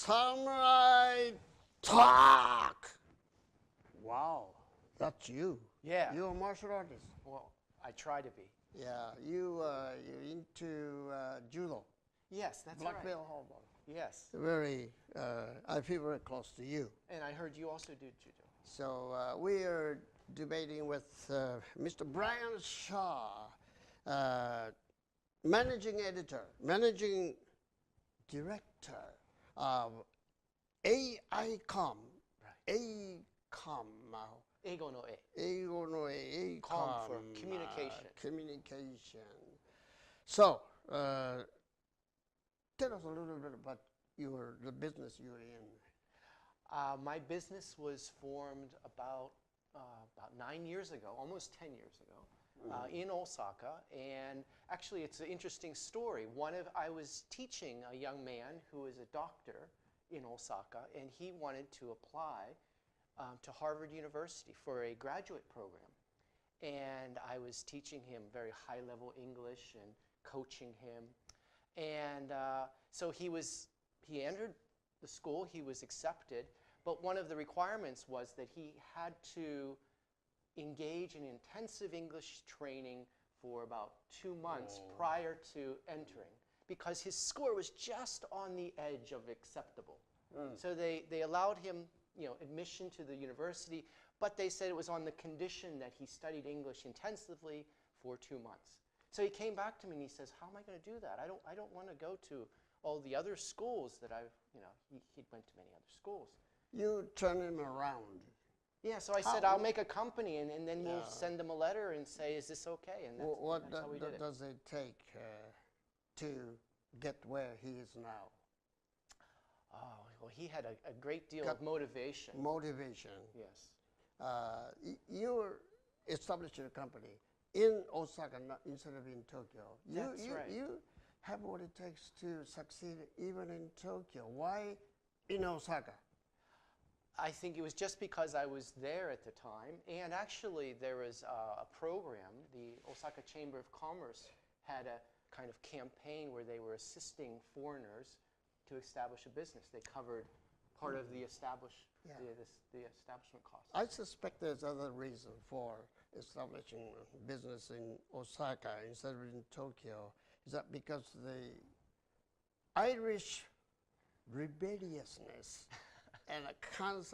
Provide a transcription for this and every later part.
Samurai Talk. Wow, that's you. Yeah. You're a martial artist. Well, I try to be. Yeah, you're into judo. Yes, that's Black right. belt holder. Yes. Very, I feel very close to you. And I heard you also do judo. So we are debating with Mr. Brian Shaw, managing editor, managing director of AICOM. Right. AICOM. 英語の絵。英語のAICOM. Com for communication. Communication. So, tell us a little bit about the business you're in. My business was formed about 9 years ago, almost 10 years ago, in Osaka. And actually, it's an interesting story. I was teaching a young man who is a doctor in Osaka, and he wanted to apply to Harvard University for a graduate program. And I was teaching him very high-level English and coaching him. And so he entered the school, he was accepted, but one of the requirements was that he had to engage in intensive English training for about 2 months prior to entering, because his score was just on the edge of acceptable. So they allowed him, admission to the university, but they said it was on the condition that he studied English intensively for 2 months. So he came back to me and he says, "How am I going to do that? I don't want to go to all the other schools that he'd went to many other schools." You turn him around. Yeah, so I said, "I'll make a company, and then we'll send them a letter and say, is this okay?" And that's how we did it. What does it take to get where he is now? Oh, well, he had a great deal of motivation. Motivation. Yes. You established your company in Osaka instead of in Tokyo. That's right. You have what it takes to succeed even in Tokyo. Why in Osaka? I think it was just because I was there at the time, and actually there was a program, the Osaka Chamber of Commerce had a kind of campaign where they were assisting foreigners to establish a business. They covered part of the establishment costs. I suspect there's other reason for establishing business in Osaka instead of in Tokyo. Is that because the Irish rebelliousness and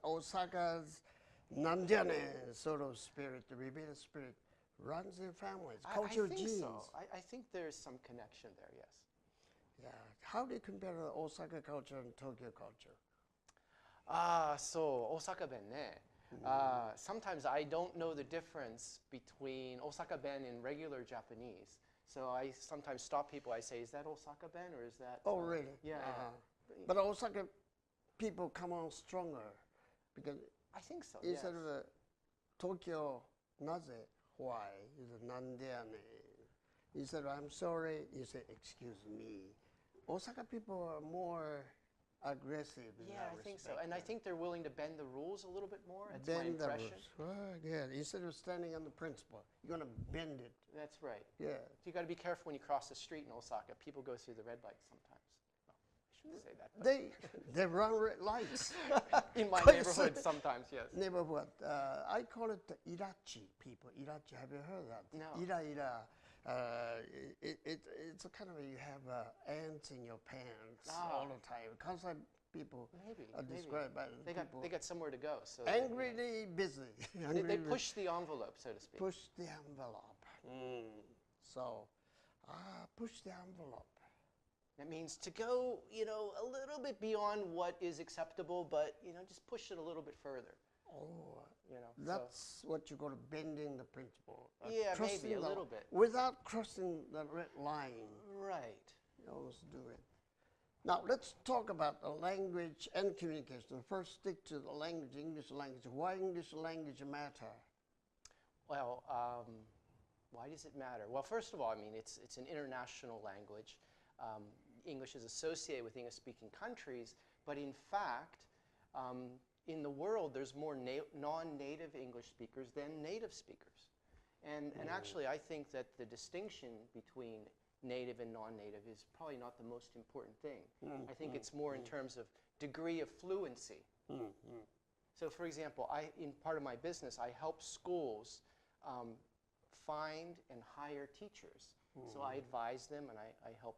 Osaka's nandiane sort of spirit, the rebellious spirit, runs in families, cultural genes? So. I think there's some connection there, yes. Yeah. How do you compare the Osaka culture and Tokyo culture? So Osaka ben ne. Sometimes I don't know the difference between Osaka ben and regular Japanese. So I sometimes stop people. I say, "Is that Osaka ben or is that?" Oh, really? Yeah. But Osaka people come on stronger because I think so. Instead of Tokyo, naze, why? Is it nandeane? Instead of I'm sorry, you say excuse me. Osaka people are more aggressive in that I think so. respect. And I think they're willing to bend the rules a little bit more. That's Bend my impression. the rules. Oh, good. Instead of standing on the principle, you're going to bend it. That's right. Yeah. You got to be careful when you cross the street in Osaka. People go through the red lights sometimes. No, I shouldn't say that. They run red lights. In my neighborhood sometimes, yes. Neighborhood. I call it the irachi people. Irachi, have you heard that? No. Ira. It's a kind of you have ants in your pants all the time. Kansai people are described by people. They got somewhere to go. So angrily busy. They push the envelope, so to speak. Push the envelope. So, push the envelope. That means to go, a little bit beyond what is acceptable, but just push it a little bit further. Oh, that's what you call bending the principle. Yeah, maybe a little bit. Without crossing the red line. Right. You always do it. Now, let's talk about the language and communication. First, stick to the language, English language. Why English language matter? Well, why does it matter? Well, first of all, it's an international language. English is associated with English-speaking countries, but in fact, in the world, there's more non-native English speakers than native speakers. And actually, I think that the distinction between native and non-native is probably not the most important thing. I think it's more in terms of degree of fluency. So for example, in part of my business, I help schools find and hire teachers. So I advise them and I help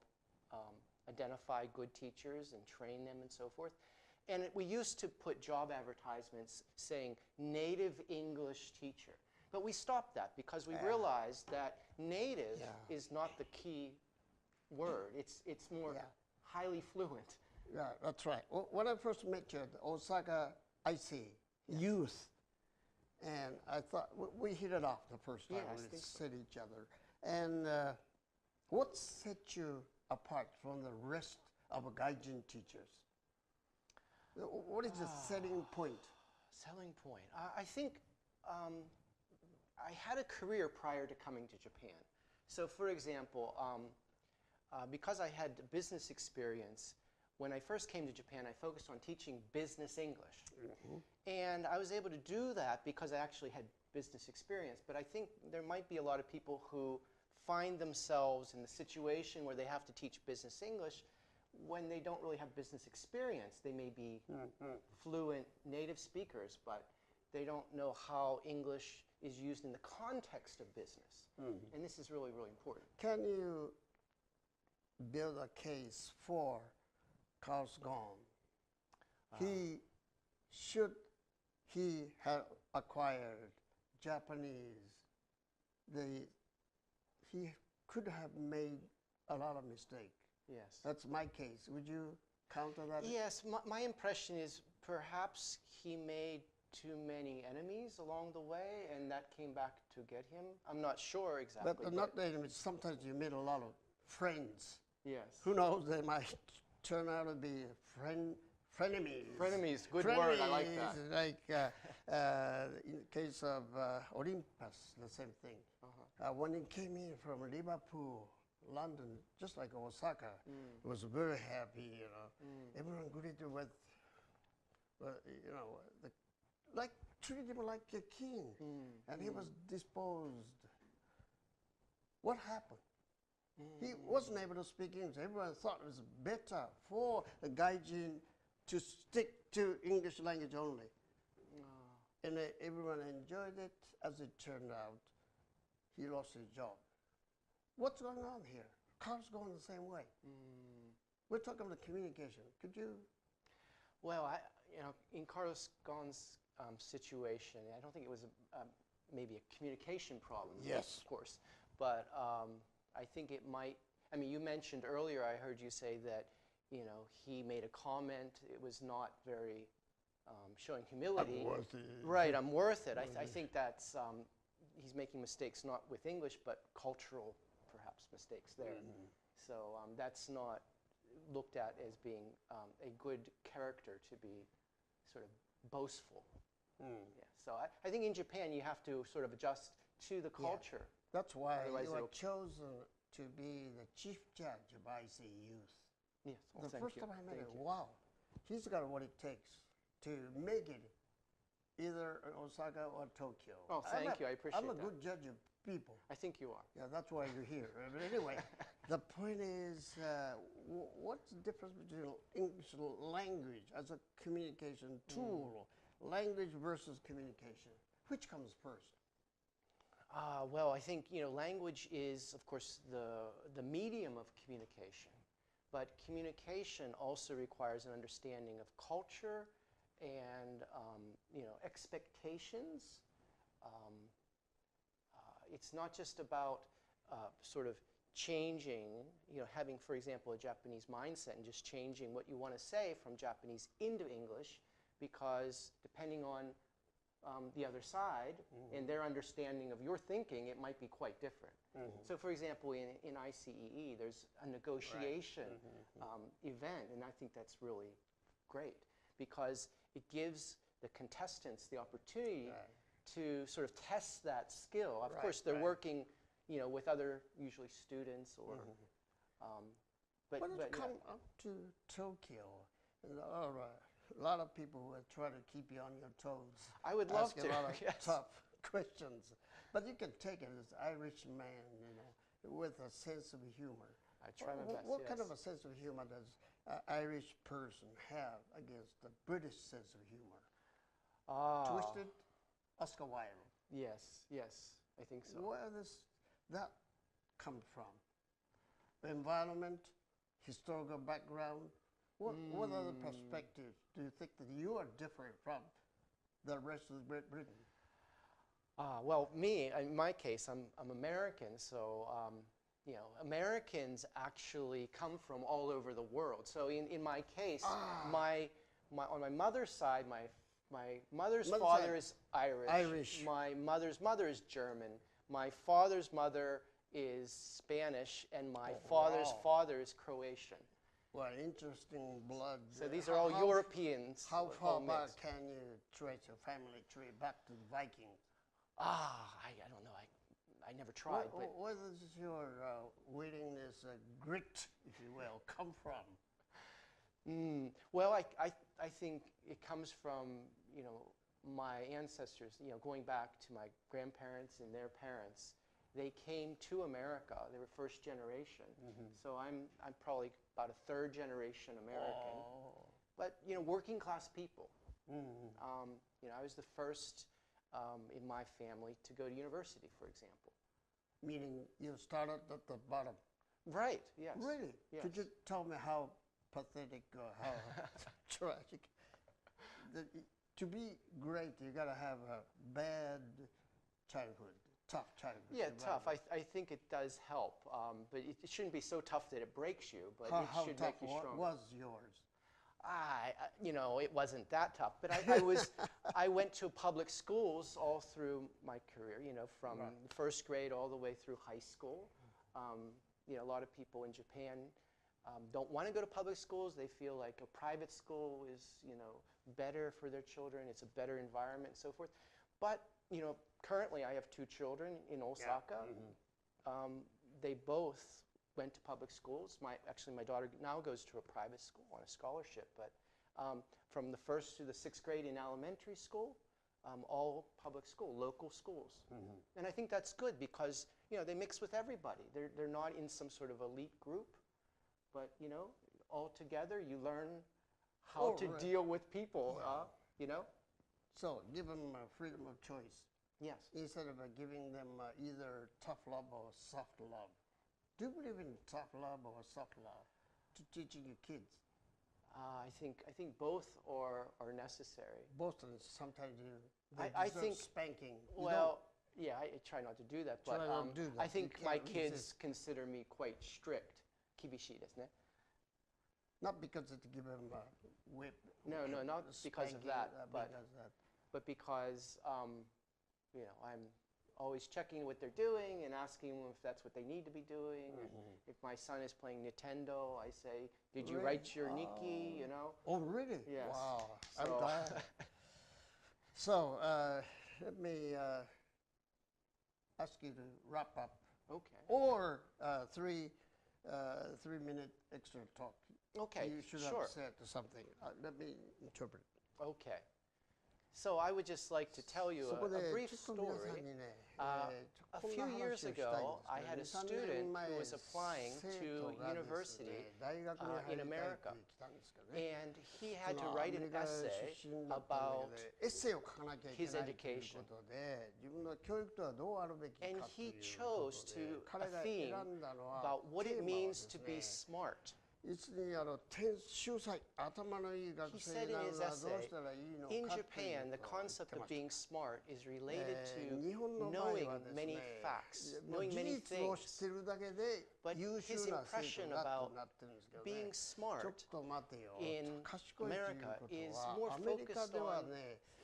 identify good teachers and train them and so forth. And we used to put job advertisements saying native English teacher. But we stopped that because we realized that native is not the key word. It's more highly fluent. Yeah, that's right. When I first met you at Osaka ICEE, youth, and I thought we hit it off the first time. We said each other. And what set you apart from the rest of Gaijin teachers? What is the selling point? Selling point. I think I had a career prior to coming to Japan. So for example, because I had business experience, when I first came to Japan, I focused on teaching business English. And I was able to do that because I actually had business experience. But I think there might be a lot of people who find themselves in the situation where they have to teach business English when they don't really have business experience. They may be fluent native speakers, but they don't know how English is used in the context of business. And this is really, really important. Can you build a case for Carl Ghosn? He have acquired Japanese, he could have made a lot of mistakes. Yes. That's my case. Would you counter that? Yes, my impression is perhaps he made too many enemies along the way, and that came back to get him. I'm not sure exactly. But not the enemies. Sometimes you made a lot of friends. Yes. Who knows? They might turn out to be frenemies. Frenemies, good word. I like that. Like in the case of Olympus, the same thing. When he came in from Liverpool, London, just like Osaka, he was very happy. You know, everyone greeted with, like treated him like a king, and he was disposed. What happened? He wasn't able to speak English. Everyone thought it was better for the Gaijin to stick to English language only. And everyone enjoyed it. As it turned out, he lost his job. What's going on here? Carl's going the same way. We're talking about communication. Could you? Well, in Carlos Ghosn's situation, I don't think it was maybe a communication problem. Yes. Of course. But I think it might, you mentioned earlier, I heard you say that, he made a comment, it was not very showing humility. I'm worth it. Right, I'm worth it. I think that's, he's making mistakes not with English, but cultural, perhaps, mistakes there. So that's not looked at as being a good character to be sort of boastful. Yeah. So I think in Japan you have to sort of adjust to the culture. That's why you were chosen to be the chief judge of ICEE Youth. Yes. Well, the first time I met him, wow, he's got what it takes to make it either in Osaka or Tokyo. Oh, thank you. I appreciate that. I'm a good judge of people. I think you are. Yeah, that's why you're here. But anyway, the point is, what's the difference between English language as a communication tool, language versus communication? Which comes first? Well, I think language is, of course, the medium of communication, but communication also requires an understanding of culture and expectations. It's not just about sort of changing, having, for example, a Japanese mindset and just changing what you want to say from Japanese into English, because depending on the other side and their understanding of your thinking, it might be quite different. So for example, in ICEE, there's a negotiation event, and I think that's really great because it gives the contestants the opportunity to sort of test that skill. Of course, they're working with other, usually students or... But when it comes up to Tokyo, a lot of people will try to keep you on your toes. I would love to. Ask a lot of tough questions. But you can take it as Irish man, with a sense of humor. I try my best. What yes. kind of a sense of humor does an Irish person have against the British sense of humor? Twisted, Oscar Wilde. Yes, yes, I think so. Where does that come from? The environment, historical background. What other perspectives do you think that you are different from the rest of Great Britain? Well, me, in my case, I'm American, so you know, Americans actually come from all over the world. So in my case, on my mother's side, my mother's father is Irish. My mother's mother is German. My father's mother is Spanish, and my father's father is Croatian. Well, interesting blood. So these are all Europeans. How far back can you trace your family tree back to the Vikings? I don't know. I never tried. Where does your willingness, grit, if you will, come from? Well, I think it comes from, you know, my ancestors, you know, going back to my grandparents and their parents. They came to America. They were first generation. So I'm probably about a third generation American. But, you know, working class people. You know, I was the first in my family to go to university, for example. Meaning you started at the bottom. Right, yes. Really? Yes. Could you tell me how pathetic or how tragic? To be great, you got to have a bad childhood, tough childhood. Yeah, tough. I think it does help, but it shouldn't be so tough that it breaks you, but it should make you stronger. How tough was yours? You know, it wasn't that tough, but I went to public schools all through my career, you know, from first grade all the way through high school. You know, a lot of people in Japan don't want to go to public schools. They feel like a private school is, you know, better for their children. It's a better environment and so forth. But, you know, currently I have two children in Osaka. They both went to public schools. Actually, my daughter now goes to a private school on a scholarship, but from the first to the sixth grade in elementary school, all public school, local schools. And I think that's good because, you know, they mix with everybody. They're not in some sort of elite group, but, you know, all together you learn how to deal with people, you know? So give them freedom of choice. Yes. Instead of giving them either tough love or soft love. Do you believe in tough love or soft love to teaching your kids? I think both are necessary. Both, and sometimes I think spanking. Well, yeah, I try not to do that, but I think my kids consider me quite strict. Kibishi desu ne. Not because to give them a whip. No, not because of that, but because you know, I'm always checking what they're doing and asking them if that's what they need to be doing. If my son is playing Nintendo, I say, "Did you write your Nikki?" You know. Oh, really? Yes. Wow. I'm glad. So let me ask you to wrap up. Okay. Or 3-minute extra talk. Okay. You should have said something. Let me interpret. Okay. So I would just like to tell you a brief story. A few years ago, I had a student who was applying to university in America, and he had to write an essay about his education. And he chose a theme about what it means to be smart. He said in his essay, in Japan, the concept of being smart is related to knowing many facts, knowing many things. But his impression about being smart in America is more focused on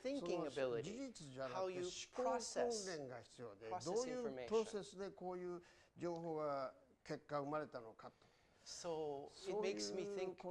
thinking ability, how you process information. So it makes me think,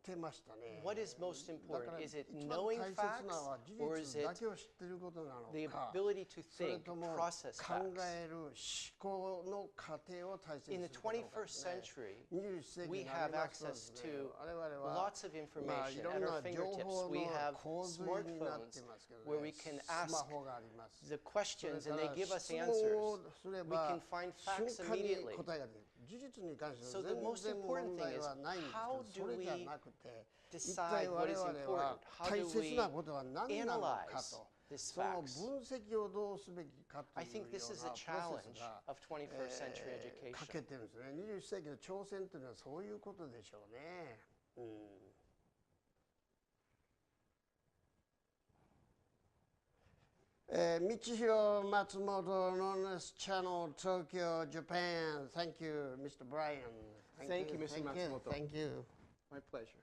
てましたね。 What is most だから important? Is it 一番 knowing 大切な facts のは事 or is 実だ it けを知っていることなの the か、 ability to それ think, とも process 考 facts? える思考の過程を大切に In す the るかどうかで 21st すね。 century, 21世紀 we にな have りますとで access すね、 to 我々は lots of い information ろ at ん our な情 fingertips. 報 We の have 洪水になっ smartphones てますけど where ね、 we can スマ ask ホがあります。 the それ questions か and ら they give us 質問 answers. をすれ We ば can find 瞬 facts 間に immediately. 答えが出る。事実に関しては So the 全 most 然 important 問 thing 題 is はないんですけ how ど、そ do れじゃ we なくて、一 decide 体我 what is 々 important? は How 大 do 切 we なことは何なのか analyze と、 these その facts? 分析をどうすべきかと I いう think よ this う is な the プロセ challenge スが of 21st century 欠 education. けてるんですね。21世紀の挑戦というのはそういうことでしょうね。Michihiro Matsumoto, known as Channel Tokyo, Japan. Thank you, Mr. Brian. Thank you, Mr. Matsumoto. Thank you. My pleasure.